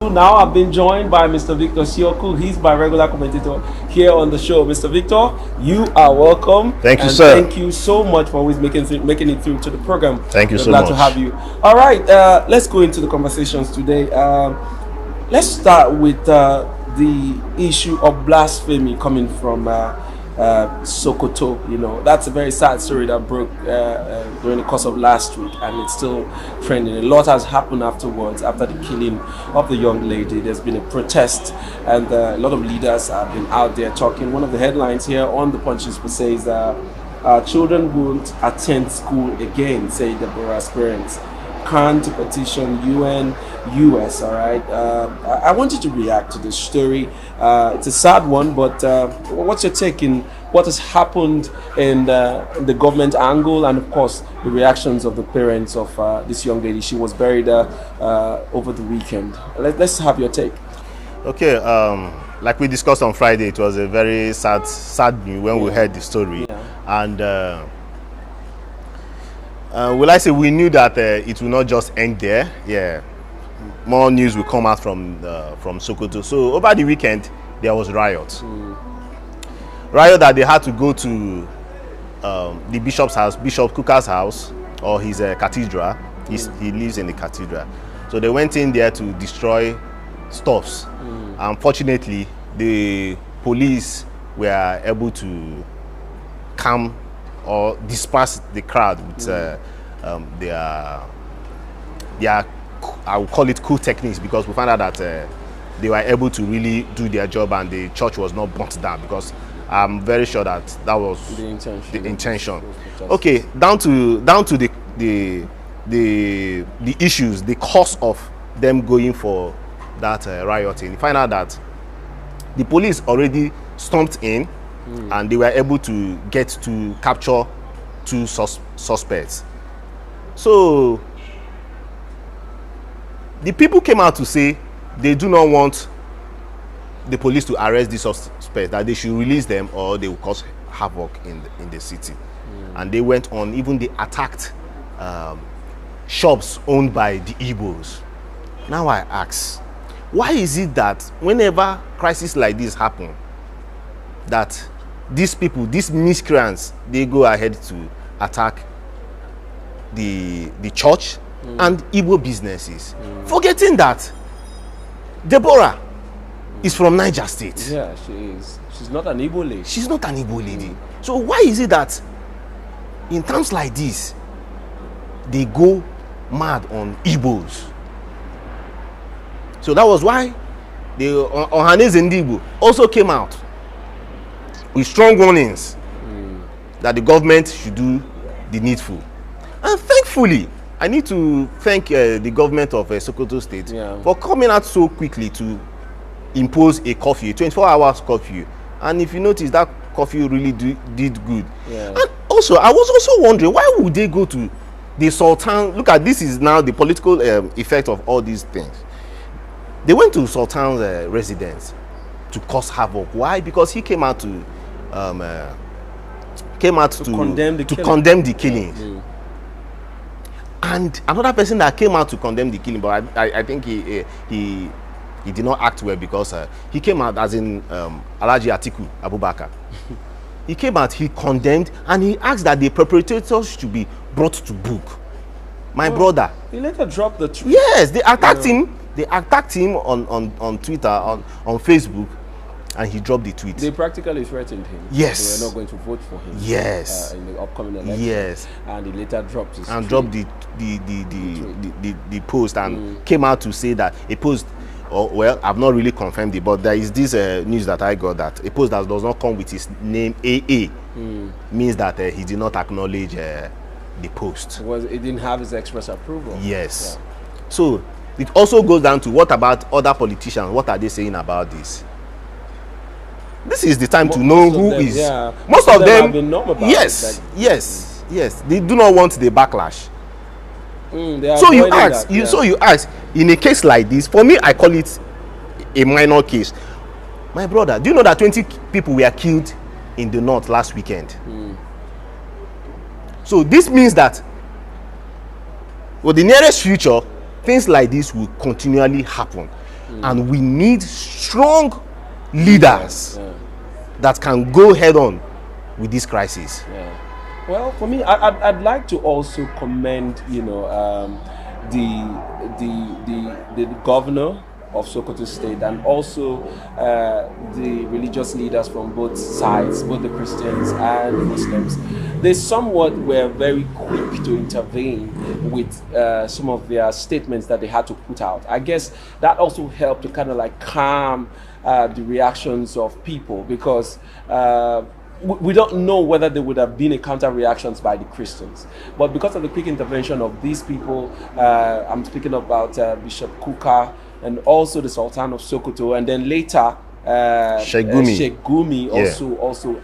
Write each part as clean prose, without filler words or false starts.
Now I've been joined by Mr. Victor Sioku. He's my regular commentator here on the show. Mr. Victor, you are welcome. Thank you, and sir. Thank you so much for always making it through to the program. Thank you We're so glad much. to have you. All right, let's go into the conversations today. Let's start with the issue of blasphemy coming from Sokoto. You know, that's a very sad story that broke during the course of last week, and it's still trending. A lot has happened afterwards, after the killing of the young lady. There's been a protest, and a lot of leaders have been out there talking. One of the headlines here on the Punch says children won't attend school again, say Deborah's parents. Can't petition UN, US. All right. I want you to react to this story. It's a sad one, but what's your take in what has happened in the government angle, and of course the reactions of the parents of this young lady? She was buried over the weekend. Let's have your take. Okay. Like we discussed on Friday, it was a very sad news when we heard the story, and. Will I say we knew that it will not just end there? Yeah, more news will come out from Sokoto. So over the weekend there was riot. Riot that they had to go to the bishop's house, Bishop Kukah's house, or his cathedral. He lives in the cathedral. So they went in there to destroy stuffs. Unfortunately, the police were able to calm or disperse the crowd with their I would call it cool techniques, because we found out that they were able to really do their job and the church was not burnt down, because I'm very sure that was the intention. Okay, down to the issues, the cause of them going for that rioting. You find out that the police already stormed in, and they were able to get to capture 2 suspects. So the people came out to say they do not want the police to arrest these suspects, that they should release them or they will cause havoc in the city. And they went on, even they attacked shops owned by the Igbos. Now I ask, why is it that whenever crises like this happen, that these people, these miscreants, they go ahead to attack the church and Igbo businesses, forgetting that Deborah is from Niger State? Yeah, she is. She's not an Igbo lady. She's not an Igbo lady. So why is it that in times like this they go mad on Igbos? So that was why the Ohaneze Ndigbo also came out with strong warnings that the government should do the needful. And thankfully, I need to thank the government of Sokoto State for coming out so quickly to impose a curfew, 24 hours curfew. And if you notice, that curfew really did good. And also, I was also wondering, why would they go to the Sultan? Look at this, is now the political effect of all these things. They went to Sultan's residence to cause havoc. Why? Because he came out to condemn the killings. And another person that came out to condemn the killing, but I think he did not act well, because he came out as in Alhaji Atiku Abubakar. He came out, he condemned, and he asked that the perpetrators should be brought to book. My brother. He later dropped the tweet. Yes, they attacked him. They attacked him on Twitter, on Facebook, and he dropped the tweet. They practically threatened him. Yes. They were not going to vote for him. Yes. In the upcoming election. Yes. And he later dropped his tweet. Dropped the post, and came out to say that a post, well, I've not really confirmed it, but there is this news that I got, that a post that does not come with his name AA means that he did not acknowledge the post. It didn't have his express approval. Yes. So it also goes down to, what about other politicians? What are they saying about this? This is the time to know who is. Most of them have been numb about it. Yes. They do not want the backlash. So you ask, in a case like this, for me, I call it a minor case. My brother, do you know that 20 people were killed in the north last weekend? So this means that for the nearest future, things like this will continually happen. and we need strong leaders that can go head on with this crisis. Well, for me, I'd like to also commend, the governor of Sokoto State, and also the religious leaders from both sides, both the Christians and the Muslims. They somewhat were very quick to intervene with some of their statements that they had to put out. I guess that also helped to kind of like calm the reactions of people, because we don't know whether there would have been a counter reactions by the Christians, but because of the quick intervention of these people, I'm speaking about Bishop Kukah, and also the Sultan of Sokoto, and then later Sheikh Gumi also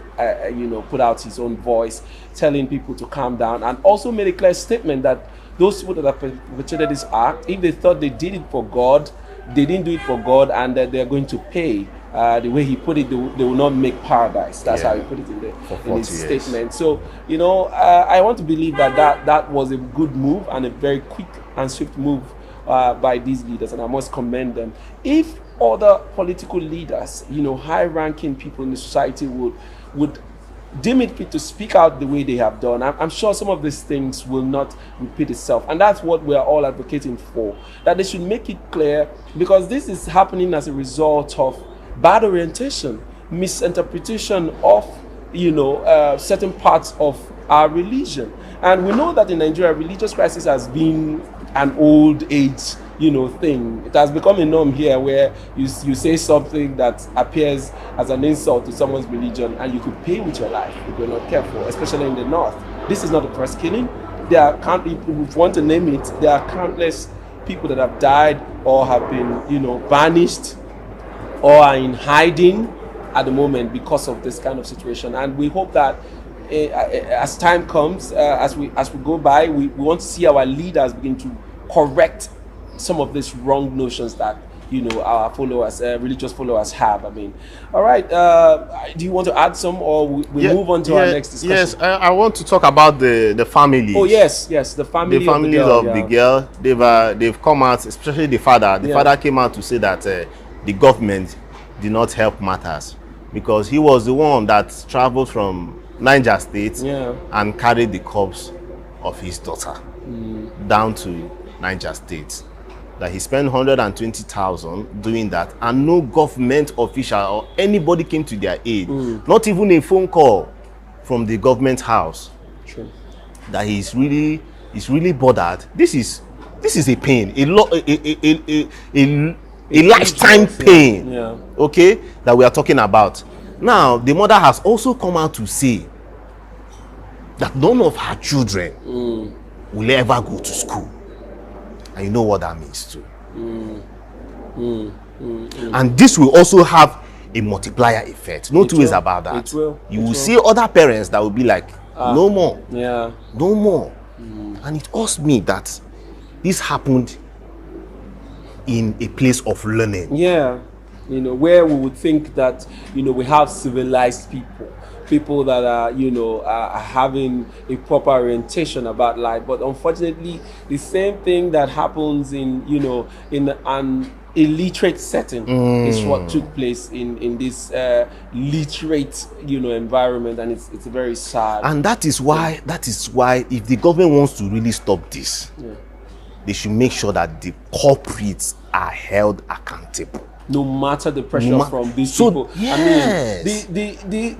put out his own voice, telling people to calm down, and also made a clear statement that those people that have perpetrated this act, if they thought they did it for God, they didn't do it for God, and that they're going to pay. The way he put it, they will not make paradise. That's how he put it in his statement. So, I want to believe that was a good move, and a very quick and swift move by these leaders, and I must commend them. If other political leaders, high-ranking people in the society would deem it fit to speak out the way they have done, I'm sure some of these things will not repeat itself, and that's what we're all advocating for. That they should make it clear, because this is happening as a result of bad orientation, misinterpretation of certain parts of our religion. And we know that in Nigeria, religious crisis has been an old age thing. It has become a norm here, where you say something that appears as an insult to someone's religion, and you could pay with your life if you're not careful, especially in the north. This is not the first killing. There are countless, if you want to name it, there are countless people that have died or have been banished or are in hiding at the moment because of this kind of situation. And we hope that as time comes, as we go by, we want to see our leaders begin to correct some of these wrong notions that our followers, religious followers, have. All right. Do you want to add some, or we move on to our next discussion? Yes, I want to talk about the family. Oh yes, the family. The families of the girl. They've come out, especially the father. The father came out to say that the government did not help matters, because he was the one that traveled from Niger State and carried the corpse of his daughter down to Niger State. That he spent 120,000 doing that, and no government official or anybody came to their aid. Not even a phone call from the government house. True. That he's really bothered. This is a pain, a lifetime pain. Okay, that we are talking about. Now the mother has also come out to say that none of her children will ever go to school. And you know what that means too. And this will also have a multiplier effect. No two ways about that. You will see other parents that will be like, no more. No more. And it caused me that this happened in a place of learning. Where we would think that, we have civilized people that are having a proper orientation about life, but unfortunately the same thing that happens in an illiterate setting is what took place in this literate environment, and it's very sad. And that is why if the government wants to really stop this, they should make sure that the culprits are held accountable, no matter the pressure from these people.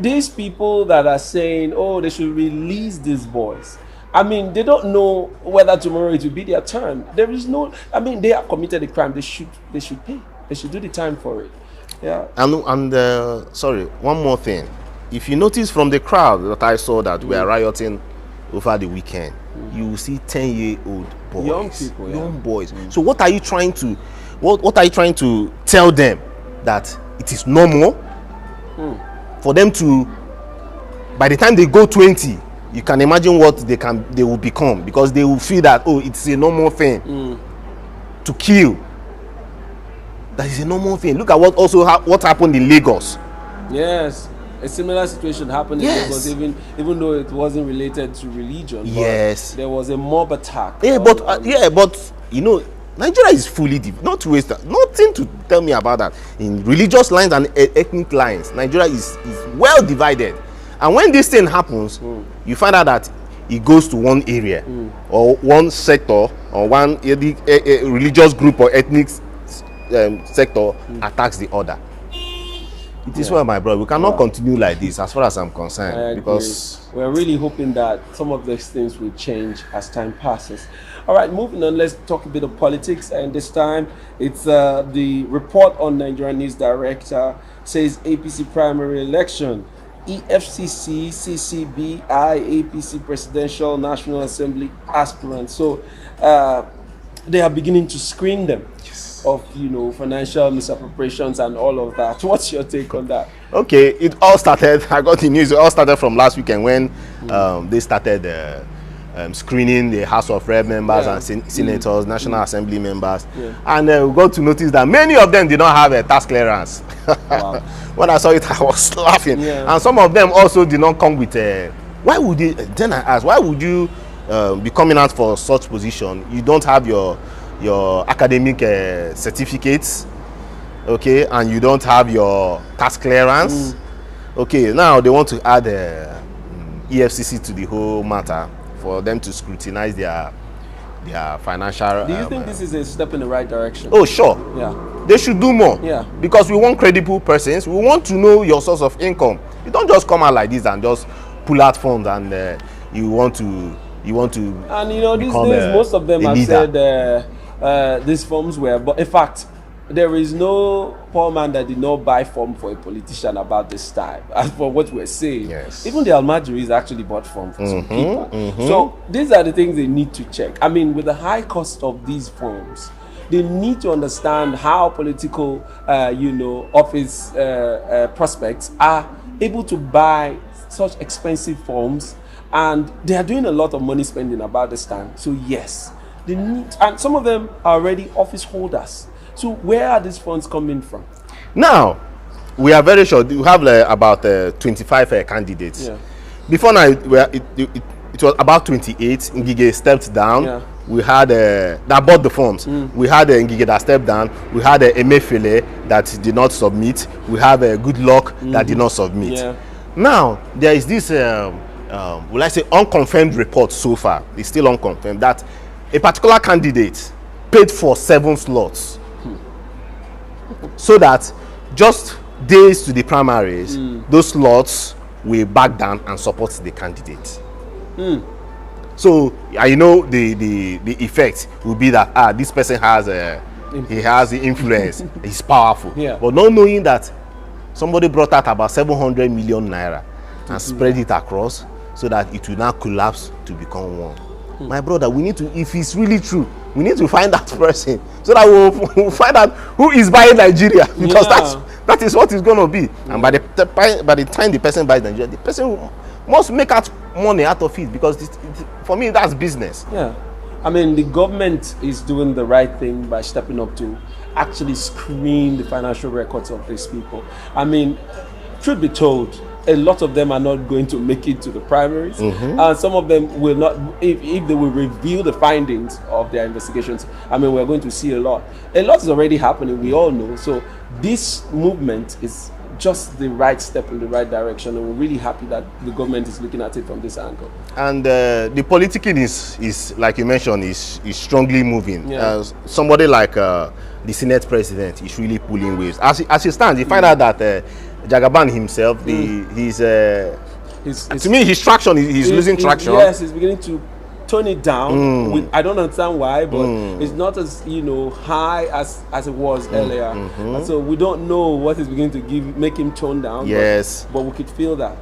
These people that are saying, they should release these boys, they don't know whether tomorrow it will be their turn. There is no, they have committed a crime. They should pay. They should do the time for it. Sorry, one more thing. If you notice from the crowd that I saw that were rioting over the weekend, you will see 10-year-old boys, young boys. So what are you trying to tell them? That it is normal for them to, by the time they go 20, you can imagine what they will become, because they will feel that it's a normal thing to kill. That is a normal thing. Look at what happened in Lagos. Yes, a similar situation happened in Lagos, even though it wasn't related to religion. Yes, there was a mob attack. But Nigeria is fully not to waste nothing to tell me about that. In religious lines and ethnic lines, Nigeria is well divided. And when this thing happens, you find out that it goes to one area or one sector or one religious group or ethnic sector attacks the other. It is well, my brother. We cannot continue like this as far as I'm concerned, because we're really hoping that some of these things will change as time passes. All right, moving on, let's talk a bit of politics. And this time, it's the report on Nigerian News Director says APC primary election, EFCC, CCB, APC Presidential National Assembly aspirants. So they are beginning to screen them. Of financial misappropriations and all of that. What's your take on that? Okay, it all started. I got the news. It all started from last weekend when they started screening the House of Rep members and senators, National Assembly members, and we got to notice that many of them did not have a tax clearance. Wow. When I saw it, I was laughing. And some of them also did not come with a. Why would you? Then I asked, why would you be coming out for such position? You don't have your academic certificates, okay, and you don't have your tax clearance. Okay, now they want to add EFCC to the whole matter for them to scrutinize their financial. Do you think this is a step in the right direction? Oh, sure. Yeah, they should do more. Yeah, because we want credible persons. We want to know your source of income. You don't just come out like this and just pull out funds and you want to. And these days most of them have said these forms were, but in fact there is no poor man that did not buy form for a politician about this time. As for what we're saying, even the Almajiris actually bought form for some people. So these are the things they need to check. I mean, with the high cost of these forms, they need to understand how political office prospects are able to buy such expensive forms, and they are doing a lot of money spending about this time. So yes, they need, and some of them are already office holders. So where are these funds coming from? Now, we are very sure we have about 25 candidates. Before now, it was about 28. Ngige stepped down. We had that bought the forms. We had Ngige that stepped down. We had Emefiele that did not submit. We have Good Luck that did not submit. Now there is this will I say unconfirmed report so far. It's still unconfirmed that a particular candidate paid for 7 slots so that just days to the primaries, those slots will back down and support the candidate. So the effect will be that this person has he has the influence, he's powerful, but not knowing that somebody brought out about 700 million naira and spread it across so that it will now collapse to become one. My brother, we need to, if it's really true, we need to find that person so that we'll find out who is buying Nigeria, because that is what it's going to be. And by the time the person buys Nigeria, the person must make out money out of it, because for me that's business. I mean, the government is doing the right thing by stepping up to actually screen the financial records of these people. I mean, truth be told, a lot of them are not going to make it to the primaries, and some of them will not. If they will reveal the findings of their investigations, I mean, we're going to see a lot. A lot is already happening, we all know. So this movement is just the right step in the right direction, and we're really happy that the government is looking at it from this angle. And the politicking is like you mentioned, is strongly moving. Somebody like the Senate president is really pulling waves. As it stands, you find out that Jagaban himself, to me, his traction, he's losing traction. Yes, he's beginning to tone it down. I don't understand why, but it's not as high as it was earlier. And so we don't know what is beginning to make him tone down. But we could feel that.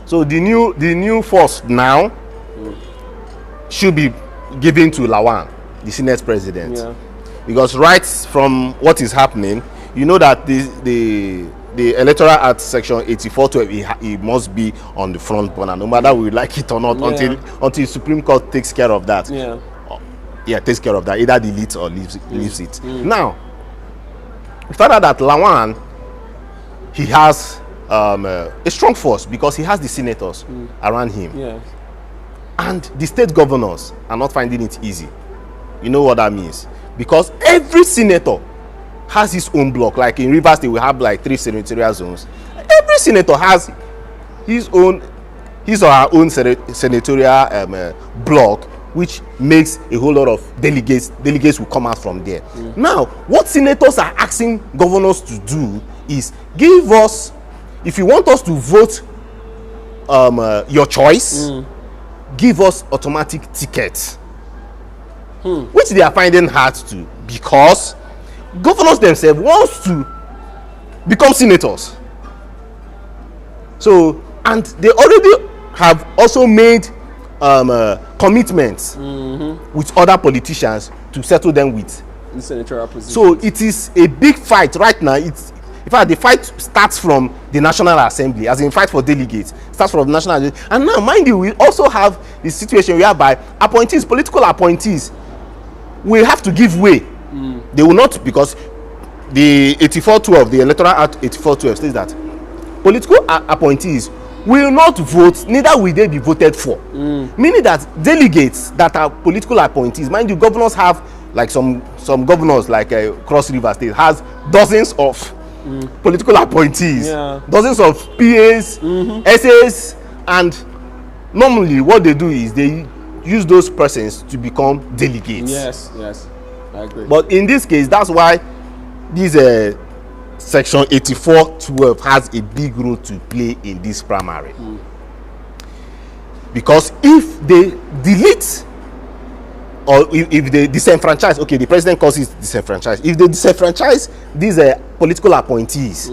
So the new force now should be given to Lawan, the Senate president, because right from what is happening, you know that the Electoral Act Section 8412, he must be on the front burner, no matter we like it or not, until Supreme Court takes care of that. Takes care of that, either deletes or leaves it. Now, we found out that Lawan, he has a strong force because he has the senators around him, and the state governors are not finding it easy. You know what that means? because every senator has his own block. Like in Rivers State, we have like 3 senatorial zones. Every senator has his or her own senatorial block, which makes a whole lot of delegates will come out from there. Now, what senators are asking governors to do is give us, if you want us to vote your choice, give us automatic tickets, which they are finding hard to, because governors themselves want to become senators. So, and they already have also made commitments with other politicians to settle them with the senatorial position. So it is a big fight right now. It's, in fact, the fight starts from the National Assembly, as in fight for delegates, starts from the National Assembly. And now, mind you, we also have the situation whereby appointees, political appointees, will have to give way. They will not, because the 8412, the Electoral Act 8412 states that political appointees will not vote, neither will they be voted for. Meaning that delegates that are political appointees, mind you, governors have, like some governors, like Cross River State, has dozens of political appointees, dozens of PAs, SAs, and normally what they do is they use those persons to become delegates. Yes, I agree. But in this case, that's why this section 8412 has a big role to play in this primary. Because if they delete, or if they disenfranchise, okay, the president calls it disenfranchise. If they disenfranchise these political appointees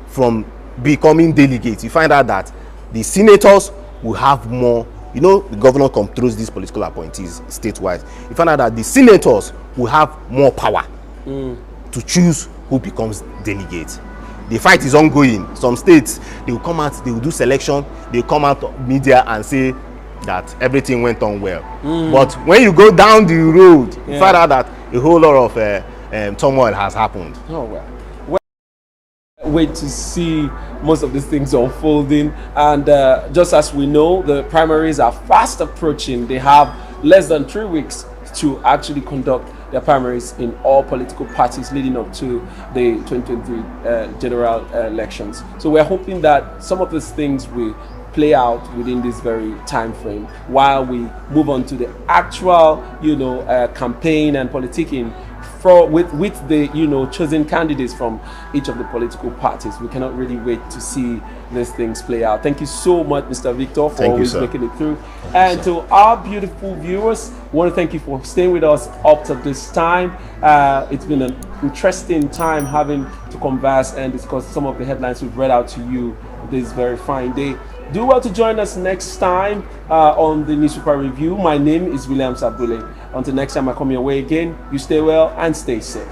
from becoming delegates, you find out that the senators will have more. You know, the governor controls these political appointees statewide. You find out that the senators will have more power to choose who becomes delegate. The fight is ongoing. Some states, they will come out, they will do selection, they will come out media and say that everything went on well. But when you go down the road, you find out that a whole lot of turmoil has happened. Oh well. Wait to see most of these things unfolding, and just as we know, the primaries are fast approaching. They have less than 3 weeks to actually conduct their primaries in all political parties leading up to the 2023 general elections. So we're hoping that some of these things will play out within this very time frame, while we move on to the actual, campaign and politicking with the chosen candidates from each of the political parties. We cannot really wait to see these things play out. Thank you so much, Mr. Victor, for always making it through. And to our beautiful viewers, I want to thank you for staying with us up to this time. It's been an interesting time having to converse and discuss some of the headlines we've read out to you this very fine day. Do well to join us next time on the Newspaper Review. My name is William Sabule. Until next time I come your way again, you stay well and stay safe.